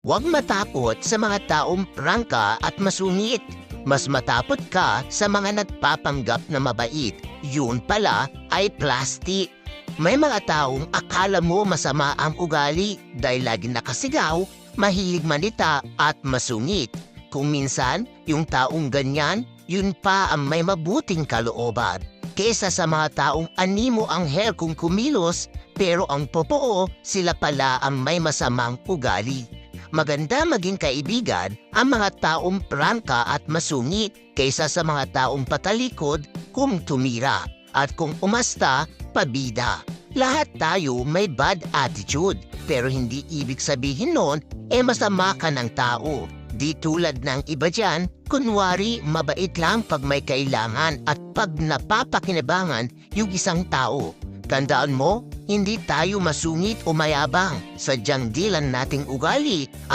Huwag matakot sa mga taong prangka at masungit. Mas matakot ka sa mga nagpapanggap na mabait. Yun pala ay plastic. May mga taong akala mo masama ang ugali dahil lagi nakasigaw, mahilig manita at masungit. Kung minsan, yung taong ganyan, yun pa ang may mabuting kalooban. Kesa sa mga taong animo ang hair kung kumilos, pero ang totoo, sila pala ang may masamang ugali. Maganda maging kaibigan ang mga taong prangka at masungit kaysa sa mga taong patalikod kung tumira at kung umasta, pabida. Lahat tayo may bad attitude pero hindi ibig sabihin nun masama ka ng tao. Di tulad ng iba dyan, kunwari mabait lang pag may kailangan at pag napapakinabangan yung isang tao. Tandaan mo, hindi tayo masungit o mayabang. Sadyang dilan nating ugali